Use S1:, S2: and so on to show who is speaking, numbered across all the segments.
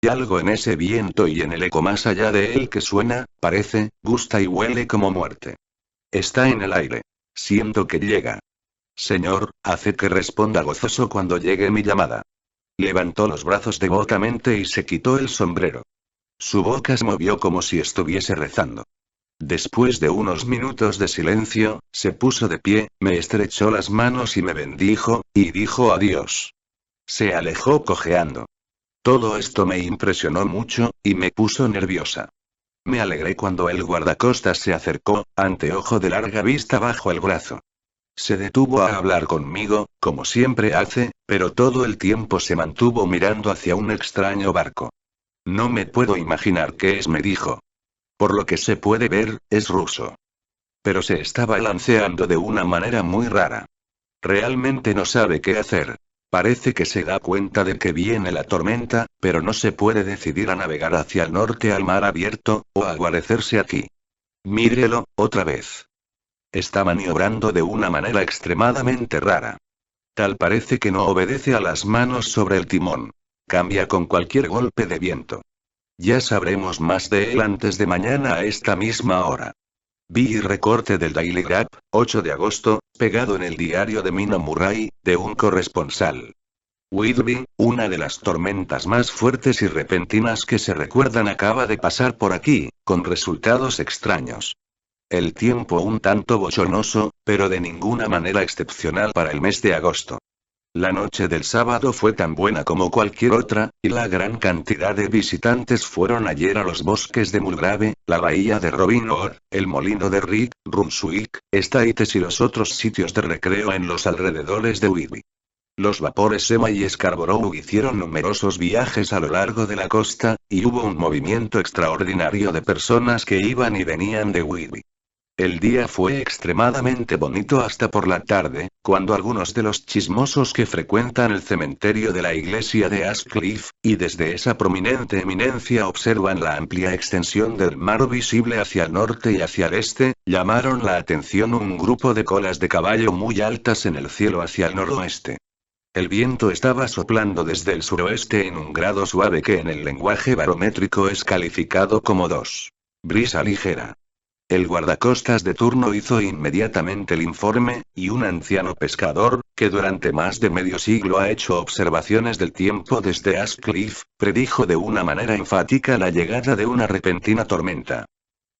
S1: Hay algo en ese viento y en el eco más allá de él que suena, parece, gusta y huele como muerte. Está en el aire. Siento que llega. Señor, haced que responda gozoso cuando llegue mi llamada. Levantó los brazos devotamente y se quitó el sombrero. Su boca se movió como si estuviese rezando. Después de unos minutos de silencio, se puso de pie, me estrechó las manos y me bendijo, y dijo adiós. Se alejó cojeando. Todo esto me impresionó mucho, y me puso nerviosa. Me alegré cuando el guardacostas se acercó, anteojo de larga vista bajo el brazo. Se detuvo a hablar conmigo, como siempre hace, pero todo el tiempo se mantuvo mirando hacia un extraño barco. No me puedo imaginar qué es, me dijo. Por lo que se puede ver, es ruso. Pero se está balanceando de una manera muy rara. Realmente no sabe qué hacer. Parece que se da cuenta de que viene la tormenta, pero no se puede decidir a navegar hacia el norte al mar abierto, o a guarecerse aquí. Mírelo, otra vez. Está maniobrando de una manera extremadamente rara. Tal parece que no obedece a las manos sobre el timón. Cambia con cualquier golpe de viento. Ya sabremos más de él antes de mañana a esta misma hora. Vi recorte del Daily Graph, 8 de agosto, pegado en el diario de Mina Murray, de un corresponsal. Whitby, una de las tormentas más fuertes y repentinas que se recuerdan acaba de pasar por aquí, con resultados extraños. El tiempo un tanto bochornoso, pero de ninguna manera excepcional para el mes de agosto. La noche del sábado fue tan buena como cualquier otra, y la gran cantidad de visitantes fueron ayer a los bosques de Mulgrave, la bahía de Robin Hood, el molino de Rick, Brunswick, Staithes y los otros sitios de recreo en los alrededores de Whitby. Los vapores Emma y Scarborough hicieron numerosos viajes a lo largo de la costa, y hubo un movimiento extraordinario de personas que iban y venían de Whitby. El día fue extremadamente bonito hasta por la tarde, cuando algunos de los chismosos que frecuentan el cementerio de la iglesia de Ashcliffe, y desde esa prominente eminencia observan la amplia extensión del mar visible hacia el norte y hacia el este, llamaron la atención un grupo de colas de caballo muy altas en el cielo hacia el noroeste. El viento estaba soplando desde el suroeste en un grado suave que en el lenguaje barométrico es calificado como 2. Brisa ligera. El guardacostas de turno hizo inmediatamente el informe, y un anciano pescador, que durante más de medio siglo ha hecho observaciones del tiempo desde Ashcliffe, predijo de una manera enfática la llegada de una repentina tormenta.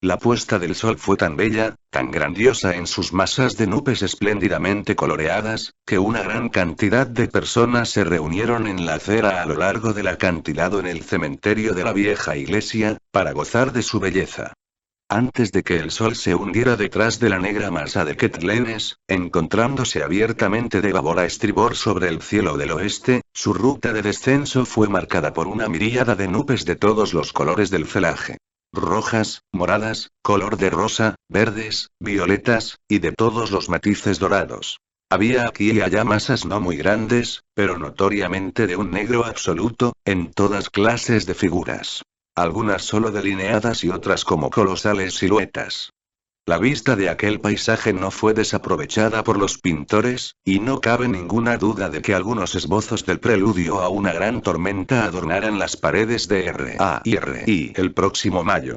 S1: La puesta del sol fue tan bella, tan grandiosa en sus masas de nubes espléndidamente coloreadas, que una gran cantidad de personas se reunieron en la acera a lo largo del acantilado en el cementerio de la vieja iglesia, para gozar de su belleza. Antes de que el sol se hundiera detrás de la negra masa de Ketlenes, encontrándose abiertamente de babor a estribor sobre el cielo del oeste, su ruta de descenso fue marcada por una miríada de nubes de todos los colores del celaje. Rojas, moradas, color de rosa, verdes, violetas, y de todos los matices dorados. Había aquí y allá masas no muy grandes, pero notoriamente de un negro absoluto, en todas clases de figuras. Algunas solo delineadas y otras como colosales siluetas. La vista de aquel paisaje no fue desaprovechada por los pintores, y no cabe ninguna duda de que algunos esbozos del preludio a una gran tormenta adornaran las paredes de R.A.I. el próximo mayo.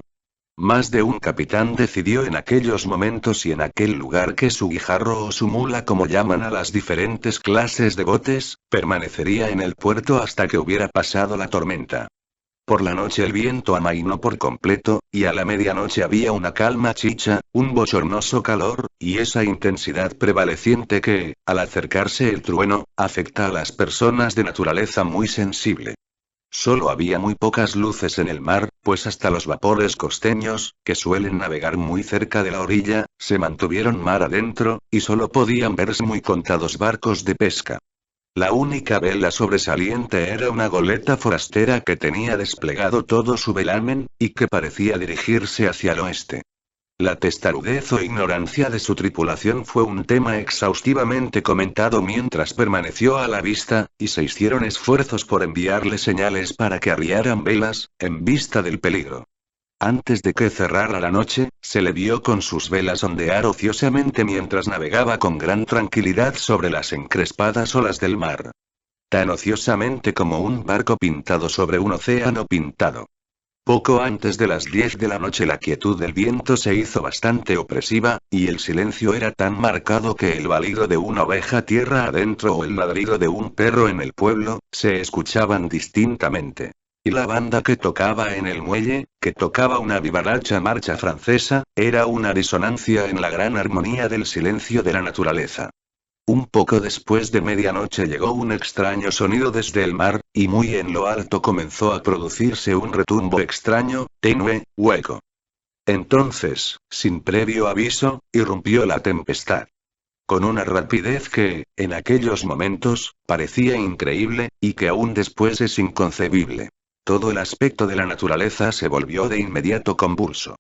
S1: Más de un capitán decidió en aquellos momentos y en aquel lugar que su guijarro o su mula, como llaman a las diferentes clases de botes, permanecería en el puerto hasta que hubiera pasado la tormenta. Por la noche el viento amainó por completo, y a la medianoche había una calma chicha, un bochornoso calor, y esa intensidad prevaleciente que, al acercarse el trueno, afecta a las personas de naturaleza muy sensible. Solo había muy pocas luces en el mar, pues hasta los vapores costeños, que suelen navegar muy cerca de la orilla, se mantuvieron mar adentro, y solo podían verse muy contados barcos de pesca. La única vela sobresaliente era una goleta forastera que tenía desplegado todo su velamen, y que parecía dirigirse hacia el oeste. La testarudez o ignorancia de su tripulación fue un tema exhaustivamente comentado mientras permaneció a la vista, y se hicieron esfuerzos por enviarle señales para que arriaran velas, en vista del peligro. Antes de que cerrara la noche, se le vio con sus velas ondear ociosamente mientras navegaba con gran tranquilidad sobre las encrespadas olas del mar. tan ociosamente como un barco pintado sobre un océano pintado. Poco antes de las 10 de la noche la quietud del viento se hizo bastante opresiva, y el silencio era tan marcado que el balido de una oveja tierra adentro o el ladrido de un perro en el pueblo, se escuchaban distintamente. Y la banda que tocaba en el muelle, que tocaba una vivaracha marcha francesa, era una disonancia en la gran armonía del silencio de la naturaleza. Un poco después de medianoche llegó un extraño sonido desde el mar, y muy en lo alto comenzó a producirse un retumbo extraño, tenue, hueco. Entonces, sin previo aviso, irrumpió la tempestad. Con una rapidez que, en aquellos momentos, parecía increíble, y que aún después es inconcebible. Todo el aspecto de la naturaleza se volvió de inmediato convulso.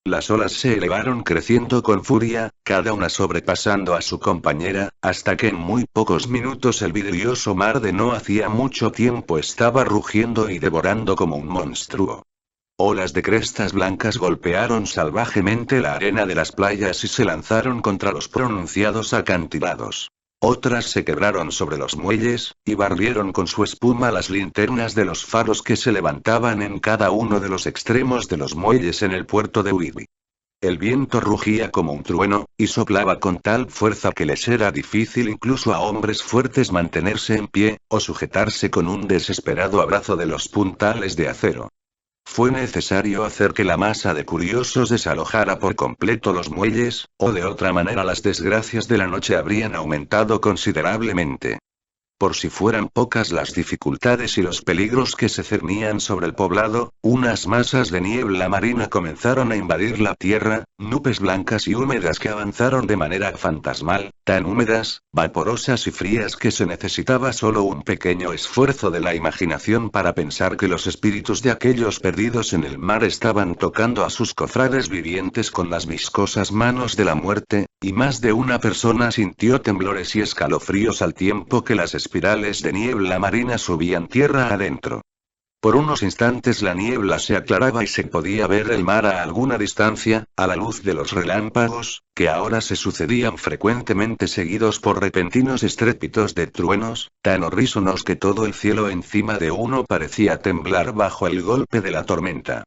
S1: Las olas se elevaron creciendo con furia, cada una sobrepasando a su compañera, hasta que en muy pocos minutos el vidrioso mar de no hacía mucho tiempo estaba rugiendo y devorando como un monstruo. Olas de crestas blancas golpearon salvajemente la arena de las playas y se lanzaron contra los pronunciados acantilados. Otras se quebraron sobre los muelles, y barrieron con su espuma las linternas de los faros que se levantaban en cada uno de los extremos de los muelles en el puerto de Whitby. El viento rugía como un trueno, y soplaba con tal fuerza que les era difícil incluso a hombres fuertes mantenerse en pie, o sujetarse con un desesperado abrazo de los puntales de acero. Fue necesario hacer que la masa de curiosos desalojara por completo los muelles, o de otra manera las desgracias de la noche habrían aumentado considerablemente. Por si fueran pocas las dificultades y los peligros que se cernían sobre el poblado, unas masas de niebla marina comenzaron a invadir la tierra, nubes blancas y húmedas que avanzaron de manera fantasmal, tan húmedas, vaporosas y frías que se necesitaba solo un pequeño esfuerzo de la imaginación para pensar que los espíritus de aquellos perdidos en el mar estaban tocando a sus cofrades vivientes con las viscosas manos de la muerte, y más de una persona sintió temblores y escalofríos al tiempo que las espirales de niebla marina subían tierra adentro. Por unos instantes la niebla se aclaraba y se podía ver el mar a alguna distancia, a la luz de los relámpagos, que ahora se sucedían frecuentemente seguidos por repentinos estrépitos de truenos, tan horrísonos que todo el cielo encima de uno parecía temblar bajo el golpe de la tormenta.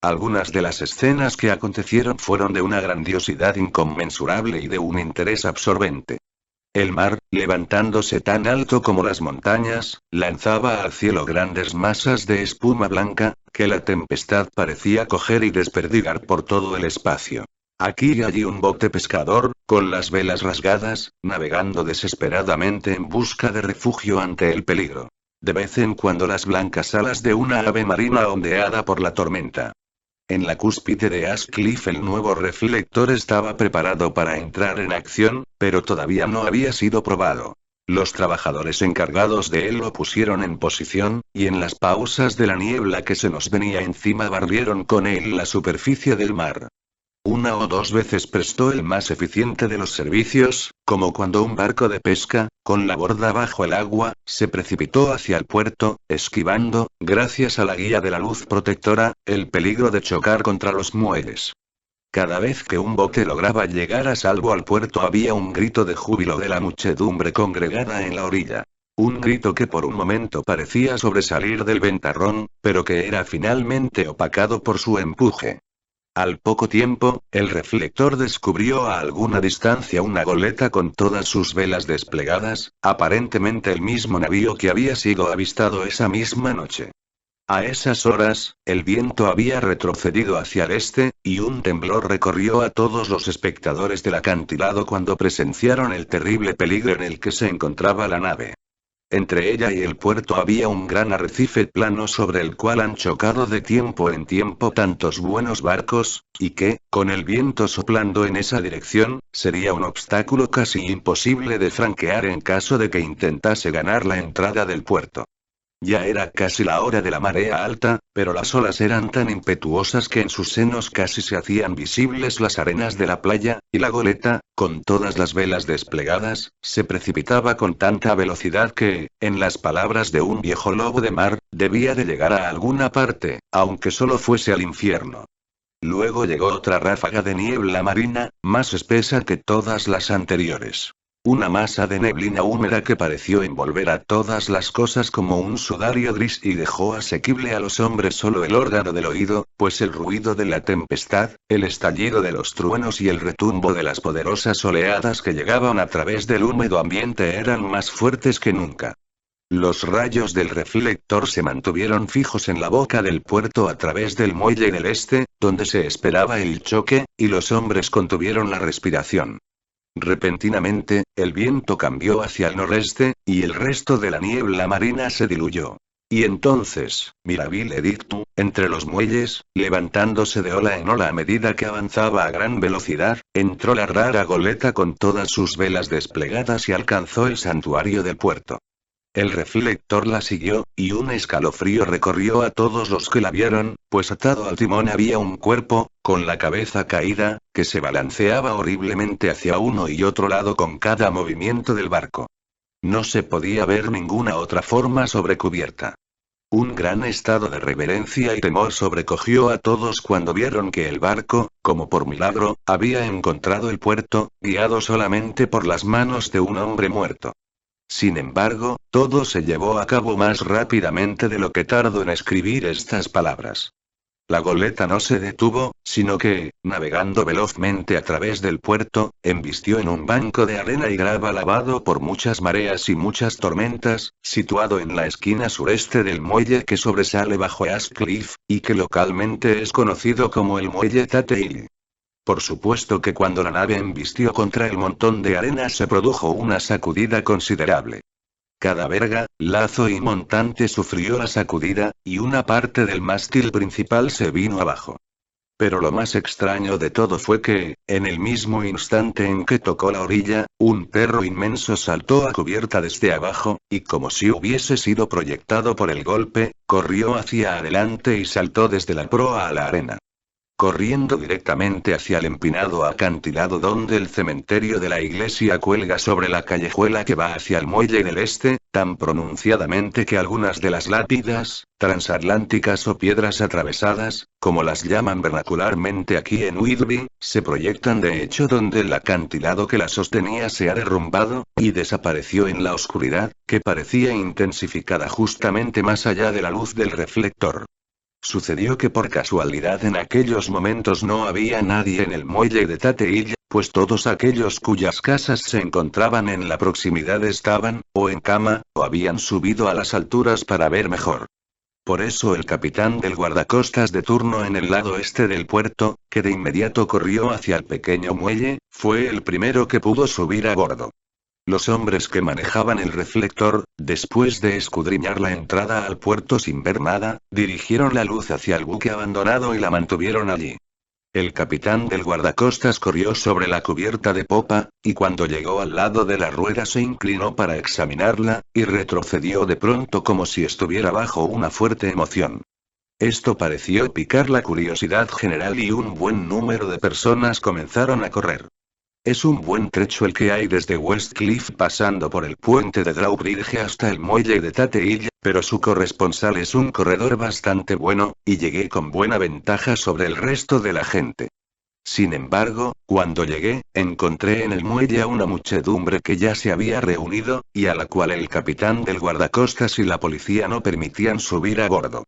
S1: Algunas de las escenas que acontecieron fueron de una grandiosidad inconmensurable y de un interés absorbente. El mar, levantándose tan alto como las montañas, lanzaba al cielo grandes masas de espuma blanca, que la tempestad parecía coger y desperdigar por todo el espacio. Aquí y allí un bote pescador, con las velas rasgadas, navegando desesperadamente en busca de refugio ante el peligro. De vez en cuando las blancas alas de una ave marina ondeada por la tormenta. En la cúspide de Ashcliffe el nuevo reflector estaba preparado para entrar en acción, pero todavía no había sido probado. Los trabajadores encargados de él lo pusieron en posición, y en las pausas de la niebla que se nos venía encima barrieron con él la superficie del mar. Una o dos veces prestó el más eficiente de los servicios, como cuando un barco de pesca, con la borda bajo el agua, se precipitó hacia el puerto, esquivando, gracias a la guía de la luz protectora, el peligro de chocar contra los muelles. Cada vez que un bote lograba llegar a salvo al puerto había un grito de júbilo de la muchedumbre congregada en la orilla. Un grito que por un momento parecía sobresalir del ventarrón, pero que era finalmente opacado por su empuje. Al poco tiempo, el reflector descubrió a alguna distancia una goleta con todas sus velas desplegadas, aparentemente el mismo navío que había sido avistado esa misma noche. A esas horas, el viento había retrocedido hacia el este, y un temblor recorrió a todos los espectadores del acantilado cuando presenciaron el terrible peligro en el que se encontraba la nave. Entre ella y el puerto había un gran arrecife plano sobre el cual han chocado de tiempo en tiempo tantos buenos barcos, y que, con el viento soplando en esa dirección, sería un obstáculo casi imposible de franquear en caso de que intentase ganar la entrada del puerto. Ya era casi la hora de la marea alta, pero las olas eran tan impetuosas que en sus senos casi se hacían visibles las arenas de la playa, y la goleta, con todas las velas desplegadas, se precipitaba con tanta velocidad que, en las palabras de un viejo lobo de mar, debía de llegar a alguna parte, aunque solo fuese al infierno. Luego llegó otra ráfaga de niebla marina, más espesa que todas las anteriores. Una masa de neblina húmeda que pareció envolver a todas las cosas como un sudario gris y dejó asequible a los hombres solo el órgano del oído, pues el ruido de la tempestad, el estallido de los truenos y el retumbo de las poderosas oleadas que llegaban a través del húmedo ambiente eran más fuertes que nunca. Los rayos del reflector se mantuvieron fijos en la boca del puerto a través del muelle del este, donde se esperaba el choque, y los hombres contuvieron la respiración. Repentinamente, el viento cambió hacia el noreste, y el resto de la niebla marina se diluyó. Y entonces, Mirabile dictu, entre los muelles, levantándose de ola en ola a medida que avanzaba a gran velocidad, entró la rara goleta con todas sus velas desplegadas y alcanzó el santuario del puerto. El reflector la siguió, y un escalofrío recorrió a todos los que la vieron, pues atado al timón había un cuerpo, con la cabeza caída, que se balanceaba horriblemente hacia uno y otro lado con cada movimiento del barco. No se podía ver ninguna otra forma sobre cubierta. Un gran estado de reverencia y temor sobrecogió a todos cuando vieron que el barco, como por milagro, había encontrado el puerto, guiado solamente por las manos de un hombre muerto. Sin embargo, todo se llevó a cabo más rápidamente de lo que tardó en escribir estas palabras. La goleta no se detuvo, sino que, navegando velozmente a través del puerto, embistió en un banco de arena y grava lavado por muchas mareas y muchas tormentas, situado en la esquina sureste del muelle que sobresale bajo Ash Cliff, y que localmente es conocido como el muelle Tate Hill. Por supuesto que cuando la nave embistió contra el montón de arena se produjo una sacudida considerable. Cada verga, lazo y montante sufrió la sacudida, y una parte del mástil principal se vino abajo. Pero lo más extraño de todo fue que, en el mismo instante en que tocó la orilla, un perro inmenso saltó a cubierta desde abajo, y como si hubiese sido proyectado por el golpe, corrió hacia adelante y saltó desde la proa a la arena. Corriendo directamente hacia el empinado acantilado donde el cementerio de la iglesia cuelga sobre la callejuela que va hacia el muelle del este, tan pronunciadamente que algunas de las lápidas, transatlánticas o piedras atravesadas, como las llaman vernacularmente aquí en Whitby, se proyectan de hecho donde el acantilado que la sostenía se ha derrumbado, y desapareció en la oscuridad, que parecía intensificada justamente más allá de la luz del reflector. Sucedió que por casualidad en aquellos momentos no había nadie en el muelle de Tate Hill, pues todos aquellos cuyas casas se encontraban en la proximidad estaban, o en cama, o habían subido a las alturas para ver mejor. Por eso el capitán del guardacostas de turno en el lado este del puerto, que de inmediato corrió hacia el pequeño muelle, fue el primero que pudo subir a bordo. Los hombres que manejaban el reflector, después de escudriñar la entrada al puerto sin ver nada, dirigieron la luz hacia el buque abandonado y la mantuvieron allí. El capitán del guardacostas corrió sobre la cubierta de popa, y cuando llegó al lado de la rueda se inclinó para examinarla, y retrocedió de pronto como si estuviera bajo una fuerte emoción. Esto pareció picar la curiosidad general y un buen número de personas comenzaron a correr. Es un buen trecho el que hay desde West Cliff pasando por el puente de Drawbridge hasta el muelle de Tate Hill, pero su corresponsal es un corredor bastante bueno, y llegué con buena ventaja sobre el resto de la gente. Sin embargo, cuando llegué, encontré en el muelle a una muchedumbre que ya se había reunido, y a la cual el capitán del guardacostas y la policía no permitían subir a bordo.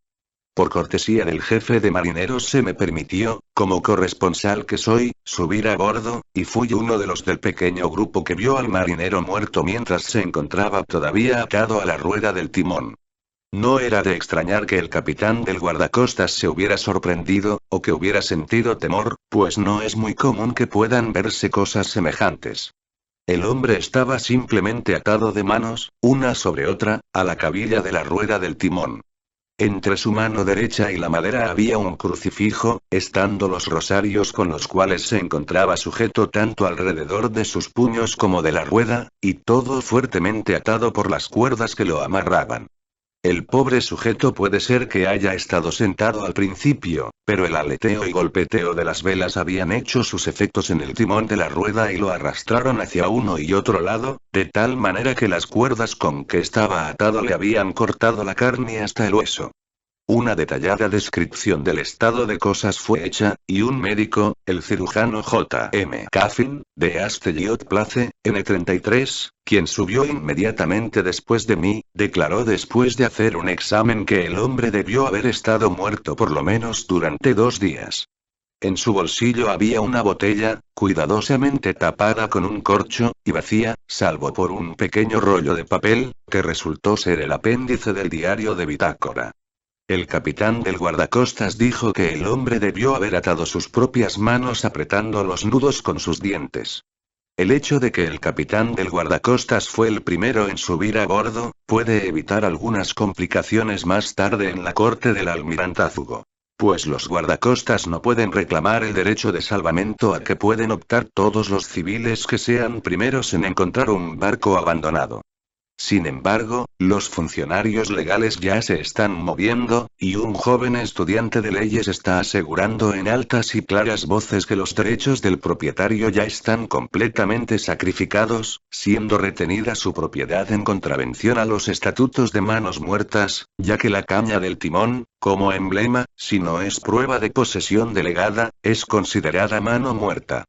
S1: Por cortesía del jefe de marineros se me permitió, como corresponsal que soy, subir a bordo, y fui uno de los del pequeño grupo que vio al marinero muerto mientras se encontraba todavía atado a la rueda del timón. No era de extrañar que el capitán del guardacostas se hubiera sorprendido, o que hubiera sentido temor, pues no es muy común que puedan verse cosas semejantes. El hombre estaba simplemente atado de manos, una sobre otra, a la cabilla de la rueda del timón. Entre su mano derecha y la madera había un crucifijo, estando los rosarios con los cuales se encontraba sujeto tanto alrededor de sus puños como de la rueda, y todo fuertemente atado por las cuerdas que lo amarraban. El pobre sujeto puede ser que haya estado sentado al principio, pero el aleteo y golpeteo de las velas habían hecho sus efectos en el timón de la rueda y lo arrastraron hacia uno y otro lado, de tal manera que las cuerdas con que estaba atado le habían cortado la carne hasta el hueso. Una detallada descripción del estado de cosas fue hecha, y un médico, el cirujano J. M. Caffin, de Astelliot Place, N33, quien subió inmediatamente después de mí, declaró después de hacer un examen que el hombre debió haber estado muerto por lo menos durante 2 días. En su bolsillo había una botella, cuidadosamente tapada con un corcho, y vacía, salvo por un pequeño rollo de papel, que resultó ser el apéndice del diario de bitácora. El capitán del guardacostas dijo que el hombre debió haber atado sus propias manos apretando los nudos con sus dientes. El hecho de que el capitán del guardacostas fue el primero en subir a bordo, puede evitar algunas complicaciones más tarde en la corte del almirantazgo. Pues los guardacostas no pueden reclamar el derecho de salvamento a que pueden optar todos los civiles que sean primeros en encontrar un barco abandonado. Sin embargo, los funcionarios legales ya se están moviendo, y un joven estudiante de leyes está asegurando en altas y claras voces que los derechos del propietario ya están completamente sacrificados, siendo retenida su propiedad en contravención a los estatutos de manos muertas, ya que la caña del timón, como emblema, si no es prueba de posesión delegada, es considerada mano muerta.